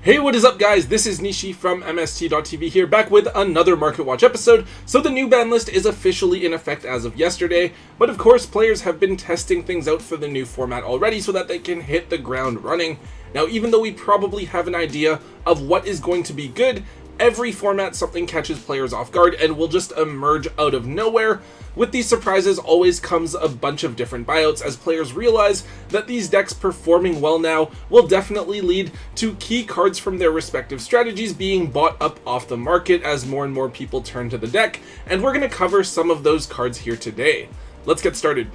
Hey, what is up guys? This is Nishi from MST.TV here, back with another Market Watch episode. So the new ban list is officially in effect as of yesterday, but of course players have been testing things out for the new format already so that they can hit the ground running. Now even though we probably have an idea of what is going to be good, every format something catches players off guard and will just emerge out of nowhere. With these surprises always comes a bunch of different buyouts as players realize that these decks performing well now will definitely lead to key cards from their respective strategies being bought up off the market as more and more people turn to the deck, and we're going to cover some of those cards here today. Let's get started.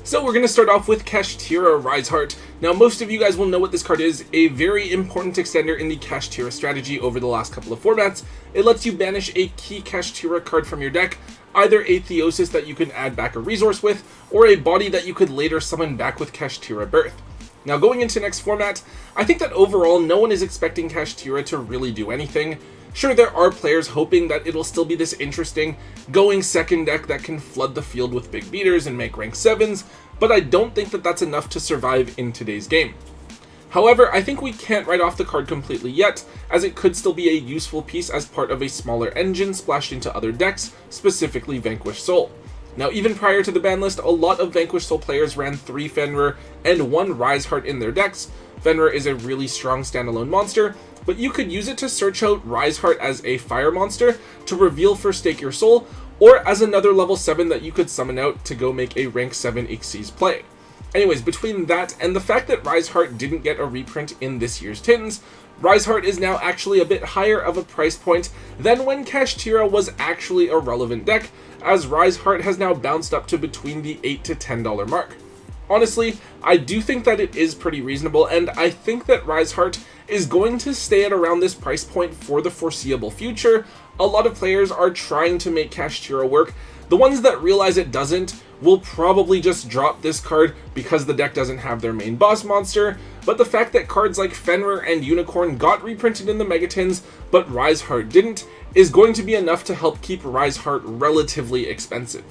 So we're going to start off with Kashtira Riseheart. Now most of you guys will know what this card is, a very important extender in the Kashtira strategy over the last couple of formats. It lets you banish a key Kashtira card from your deck, either a Theosis that you can add back a resource with, or a body that you could later summon back with Kashtira Birth. Now going into next format, I think that overall no one is expecting Kashtira to really do anything. Sure, there are players hoping that it'll still be this interesting going second deck that can flood the field with big beaters and make rank 7s, but I don't think that that's enough to survive in today's game. However, I think we can't write off the card completely yet, as it could still be a useful piece as part of a smaller engine splashed into other decks, specifically Vanquished Soul. Now even prior to the ban list, a lot of Vanquished Soul players ran 3 Fenrir and 1 Riseheart in their decks. Fenrir is a really strong standalone monster, but you could use it to search out Riseheart as a fire monster to reveal for Stake Your Soul, or as another level 7 that you could summon out to go make a rank 7 Xyz play. Anyways, between that and the fact that Riseheart didn't get a reprint in this year's tins, Riseheart is now actually a bit higher of a price point than when Kashtira was actually a relevant deck, as Riseheart has now bounced up to between the $8 to $10 mark. Honestly, I do think that it is pretty reasonable, and I think that Riseheart is going to stay at around this price point for the foreseeable future. A lot of players are trying to make Kashtira work. The ones that realize it doesn't will probably just drop this card because the deck doesn't have their main boss monster, but the fact that cards like Fenrir and Unicorn got reprinted in the Megatins, but Riseheart didn't, is going to be enough to help keep Riseheart relatively expensive.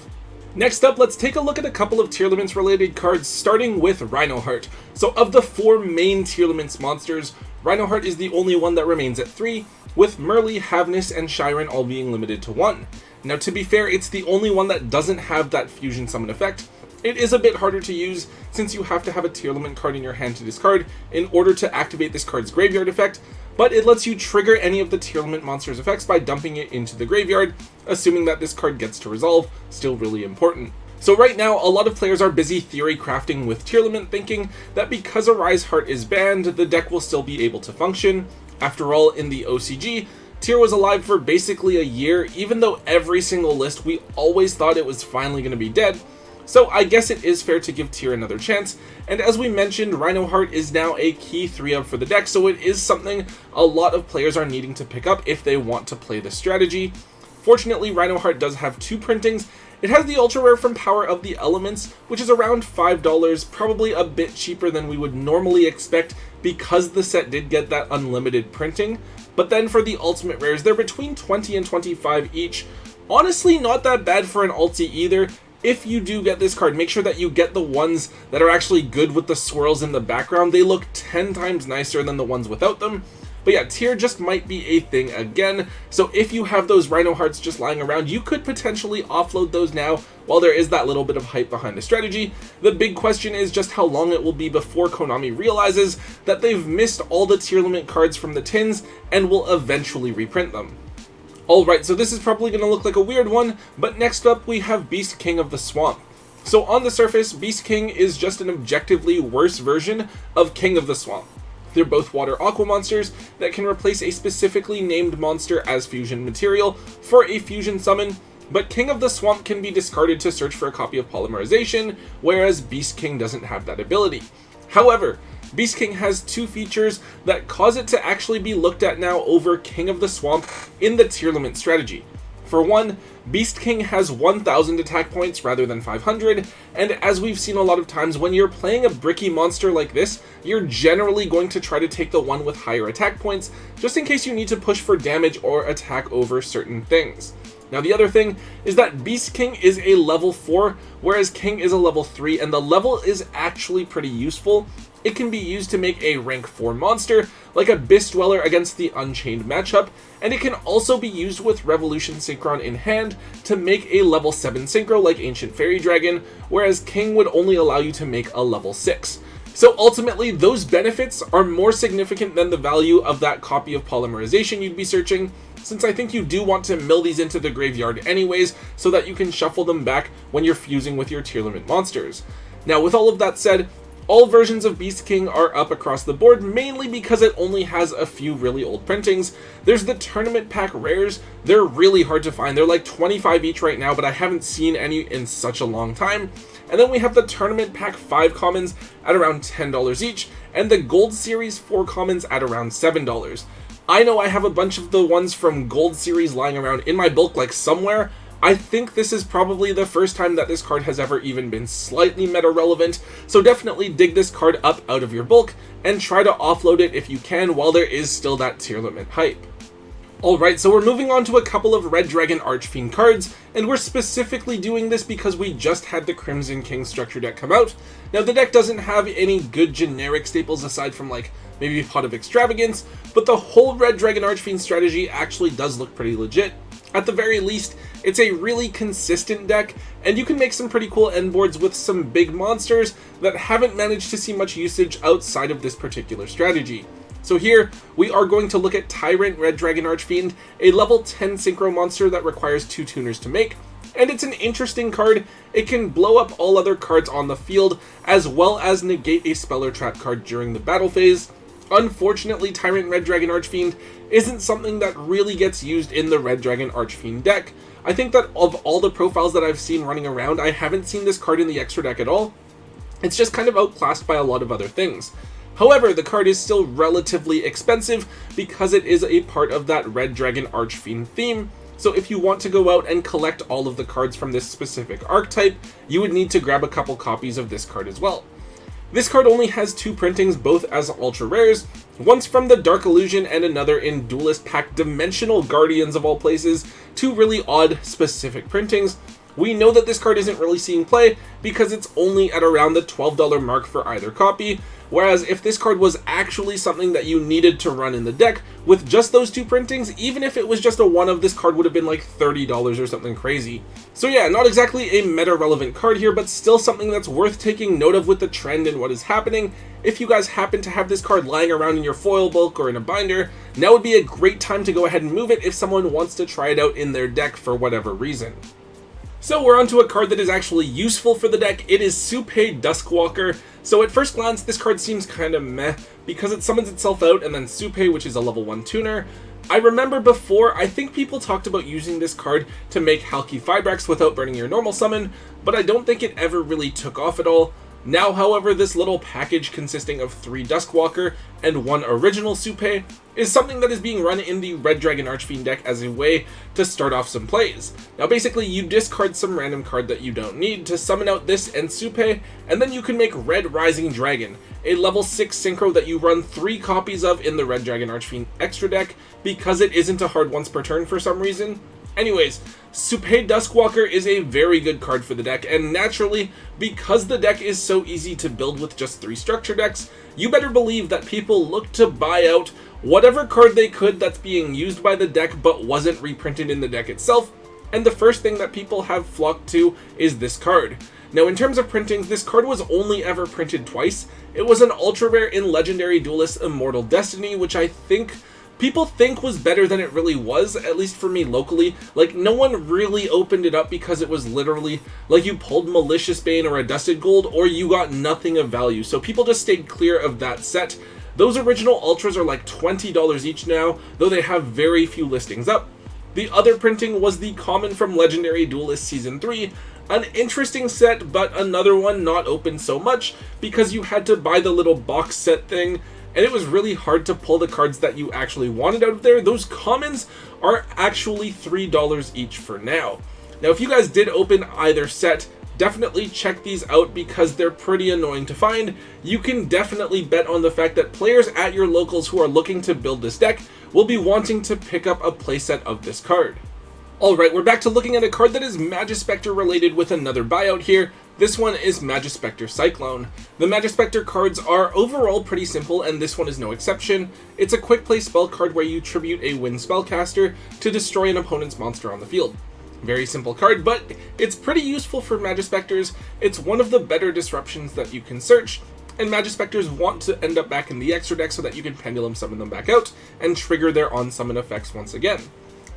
Next up, let's take a look at a couple of Tearlaments related cards, starting with Rhinoheart. So of the 4 main Tearlaments monsters, Rhinoheart is the only one that remains at 3, with Merly, Havnis, and Shiren all being limited to 1. Now to be fair, it's the only one that doesn't have that fusion summon effect. It is a bit harder to use since you have to have a Tearlament card in your hand to discard in order to activate this card's graveyard effect, but it lets you trigger any of the Tearlament monster's effects by dumping it into the graveyard, assuming that this card gets to resolve. Still really important. So right now, a lot of players are busy theory crafting with Tearlament, thinking that because a Riseheart is banned, the deck will still be able to function. After all, in the OCG, Tear was alive for basically a year, even though every single list we always thought it was finally going to be dead. So I guess it is fair to give Tear another chance, and as we mentioned, Rhinoheart is now a key 3-up for the deck, so it is something a lot of players are needing to pick up if they want to play the strategy. Fortunately, Rhinoheart does have 2 printings. It has the ultra rare from Power of the Elements, which is around $5, probably a bit cheaper than we would normally expect because the set did get that unlimited printing. But then for the ultimate rares, they're between 20 and 25 each. Honestly, not that bad for an ulti either. If you do get this card, make sure that you get the ones that are actually good with the swirls in the background. They look 10 times nicer than the ones without them. But yeah, Tear just might be a thing again, so if you have those Rhinohearts just lying around, you could potentially offload those now while there is that little bit of hype behind the strategy. The big question is just how long it will be before Konami realizes that they've missed all the Tearlament cards from the tins and will eventually reprint them. Alright, so this is probably going to look like a weird one, but next up we have Beast King of the Swamp. So on the surface, Beast King is just an objectively worse version of King of the Swamp. They're both water aqua monsters that can replace a specifically named monster as fusion material for a fusion summon, but King of the Swamp can be discarded to search for a copy of Polymerization, whereas Beast King doesn't have that ability. However, Beast King has 2 features that cause it to actually be looked at now over King of the Swamp in the Tearlament strategy. For one, Beast King has 1000 attack points rather than 500, and as we've seen a lot of times, when you're playing a bricky monster like this, you're generally going to try to take the one with higher attack points, just in case you need to push for damage or attack over certain things. Now the other thing is that Beast King is a level 4, whereas King is a level 3, and the level is actually pretty useful, it can be used to make a rank 4 monster, like a Abyss Dweller against the Unchained matchup, and it can also be used with Revolution Synchron in hand to make a level 7 synchro like Ancient Fairy Dragon, whereas King would only allow you to make a level 6. So ultimately, those benefits are more significant than the value of that copy of Polymerization you'd be searching, since I think you do want to mill these into the graveyard anyways, so that you can shuffle them back when you're fusing with your Tearlament monsters. Now, with all of that said, all versions of Beast King are up across the board, mainly because it only has a few really old printings. There's the Tournament Pack rares. They're really hard to find. They're like 25 each right now, but I haven't seen any in such a long time. And then we have the Tournament Pack 5 commons at around $10 each, and the Gold Series 4 commons at around $7. I know I have a bunch of the ones from Gold Series lying around in my bulk like somewhere. I think this is probably the first time that this card has ever even been slightly meta relevant, so definitely dig this card up out of your bulk and try to offload it if you can while there is still that Tearlament hype. Alright, so we're moving on to a couple of Red Dragon Archfiend cards, and we're specifically doing this because we just had the Crimson King structure deck come out. Now the deck doesn't have any good generic staples aside from like maybe Pot of Extravagance, but the whole Red Dragon Archfiend strategy actually does look pretty legit. At the very least, it's a really consistent deck, and you can make some pretty cool end boards with some big monsters that haven't managed to see much usage outside of this particular strategy. So here, we are going to look at Tyrant Red Dragon Archfiend, a level 10 synchro monster that requires 2 tuners to make, and it's an interesting card. It can blow up all other cards on the field, as well as negate a spell or trap card during the battle phase. Unfortunately, Tyrant Red Dragon Archfiend isn't something that really gets used in the Red Dragon Archfiend deck. I think that of all the profiles that I've seen running around, I haven't seen this card in the extra deck at all. It's just kind of outclassed by a lot of other things. However, the card is still relatively expensive because it is a part of that Red Dragon Archfiend theme. So if you want to go out and collect all of the cards from this specific archetype, you would need to grab a couple copies of this card as well. This card only has 2 printings, both as ultra rares, once from the Dark Illusion and another in Duelist Pack Dimensional Guardians of all places, 2 really odd specific printings. We know that this card isn't really seeing play because it's only at around the $12 mark for either copy, whereas if this card was actually something that you needed to run in the deck with just those 2 printings, even if it was just a one of, this card would have been like $30 or something crazy. So yeah, not exactly a meta relevant card here, but still something that's worth taking note of with the trend and what is happening. If you guys happen to have this card lying around in your foil bulk or in a binder, now would be a great time to go ahead and move it if someone wants to try it out in their deck for whatever reason. So we're onto a card that is actually useful for the deck. It is Supe Duskwalker. So at first glance, this card seems kind of meh because it summons itself out and then Supe, which is a level 1 tuner. I remember before, I think people talked about using this card to make Halki Fibrax without burning your normal summon, but I don't think it ever really took off at all. Now, however, this little package consisting of 3 Duskwalker and 1 original Supe is something that is being run in the Red Dragon Archfiend deck as a way to start off some plays. Now basically, you discard some random card that you don't need to summon out this and Supe, and then you can make Red Rising Dragon, a level 6 synchro that you run 3 copies of in the Red Dragon Archfiend extra deck because it isn't a hard once per turn for some reason. Anyways, Supe Duskwalker is a very good card for the deck, and naturally, because the deck is so easy to build with just 3 structure decks, you better believe that people look to buy out whatever card they could that's being used by the deck but wasn't reprinted in the deck itself, and the first thing that people have flocked to is this card. Now in terms of printings, this card was only ever printed twice. It was an ultra rare in Legendary Duelist Immortal Destiny, which I think people think was better than it really was, at least for me locally. Like, no one really opened it up because it was literally like you pulled Malicious Bane or a Dusted Gold or you got nothing of value. So people just stayed clear of that set. Those original Ultras are like $20 each now, though they have very few listings up. The other printing was the common from Legendary Duelist Season 3, an interesting set, but another one not open so much because you had to buy the little box set thing, and it was really hard to pull the cards that you actually wanted out of there. Those commons are actually $3 each for now. Now, if you guys did open either set, definitely check these out because they're pretty annoying to find. You can definitely bet on the fact that players at your locals who are looking to build this deck will be wanting to pick up a playset of this card. Alright, we're back to looking at a card that is Magespector related with another buyout here. This one is Magespector Cyclone. The Magespector cards are overall pretty simple, and this one is no exception. It's a quick play spell card where you tribute a wind spellcaster to destroy an opponent's monster on the field. Very simple card, but it's pretty useful for Magespectors. It's one of the better disruptions that you can search, and Magespectors want to end up back in the extra deck so that you can pendulum summon them back out and trigger their on-summon effects once again.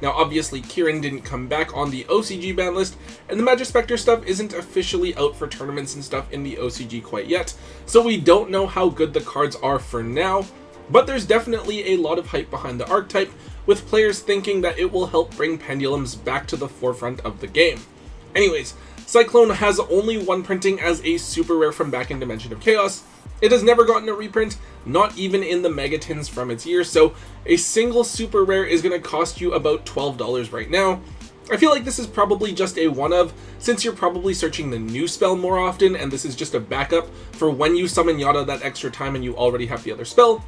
Now obviously Kieran didn't come back on the OCG ban list, and the Magespector stuff isn't officially out for tournaments and stuff in the OCG quite yet, so we don't know how good the cards are for now, but there's definitely a lot of hype behind the archetype, with players thinking that it will help bring pendulums back to the forefront of the game. Anyways, Cyclone has only one printing as a super rare from back in Dimension of Chaos. It has never gotten a reprint, not even in the Megatins from its year, so a single super rare is going to cost you about $12 right now. I feel like this is probably just a one-of, since you're probably searching the new spell more often, and this is just a backup for when you summon Yada that extra time and you already have the other spell.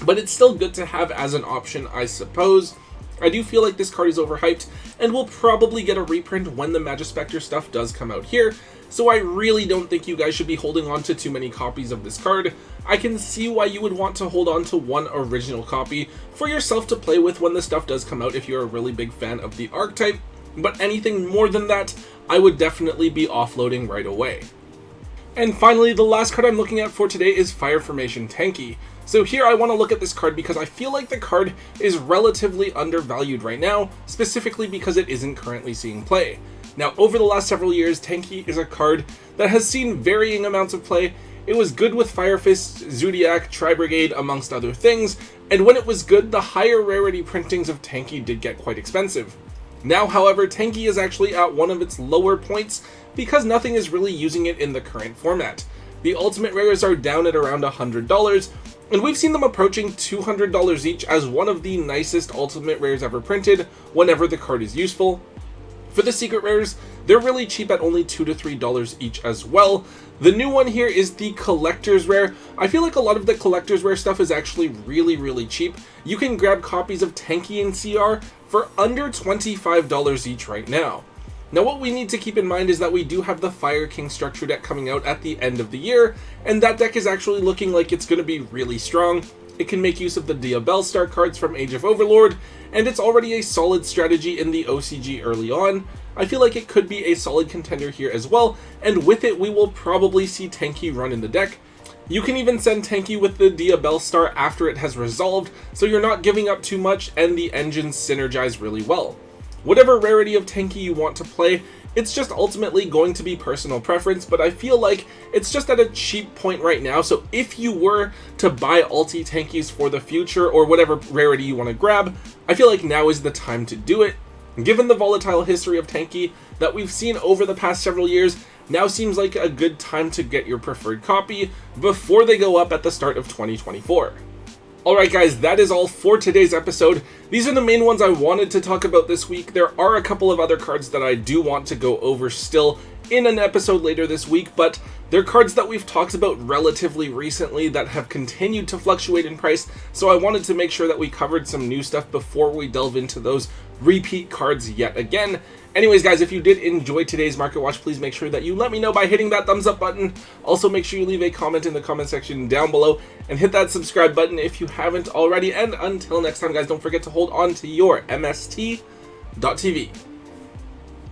But it's still good to have as an option, I suppose. I do feel like this card is overhyped, and will probably get a reprint when the Magespector stuff does come out here, so I really don't think you guys should be holding on to too many copies of this card. I can see why you would want to hold on to one original copy for yourself to play with when the stuff does come out if you're a really big fan of the archetype, but anything more than that, I would definitely be offloading right away. And finally, the last card I'm looking at for today is Fire Formation Tanki. So here I want to look at this card because I feel like the card is relatively undervalued right now, specifically because it isn't currently seeing play. Now, over the last several years, Tanki is a card that has seen varying amounts of play. It was good with Fire Fist, Zodiac, Tri-Brigade, amongst other things, and when it was good, the higher rarity printings of Tanki did get quite expensive. Now, however, Tanki is actually at one of its lower points because nothing is really using it in the current format. The ultimate rares are down at around $100, and we've seen them approaching $200 each as one of the nicest ultimate rares ever printed whenever the card is useful. For the secret rares, they're really cheap at only $2 to $3 each as well. The new one here is the collector's rare. I feel like a lot of the collector's rare stuff is actually really cheap. You can grab copies of Tanki and CR for under $25 each right now. Now what we need to keep in mind is that we do have the Fire King structure deck coming out at the end of the year, and that deck is actually looking like it's going to be really strong. It can make use of the Diabellstar cards from Age of Overlord, and it's already a solid strategy in the OCG early on. I feel like it could be a solid contender here as well, and with it we will probably see Tanki run in the deck. You can even send Tanki with the Diabellstar after it has resolved, so you're not giving up too much and the engines synergize really well. Whatever rarity of Tanki you want to play, it's just ultimately going to be personal preference, but I feel like it's just at a cheap point right now, so if you were to buy ulti Tankis for the future or whatever rarity you want to grab, I feel like now is the time to do it. Given the volatile history of Tanki that we've seen over the past several years, now seems like a good time to get your preferred copy before they go up at the start of 2024. Alright guys, that is all for today's episode. These are the main ones I wanted to talk about this week. There are a couple of other cards that I do want to go over still in an episode later this week, but they're cards that we've talked about relatively recently that have continued to fluctuate in price, so I wanted to make sure that we covered some new stuff before we delve into those repeat cards yet again. Anyways guys, if you did enjoy today's Market Watch, please make sure that you let me know by hitting that thumbs up button. Also make sure you leave a comment in the comment section down below and hit that subscribe button if you haven't already. And until next time guys, don't forget to hold on to your MST.TV.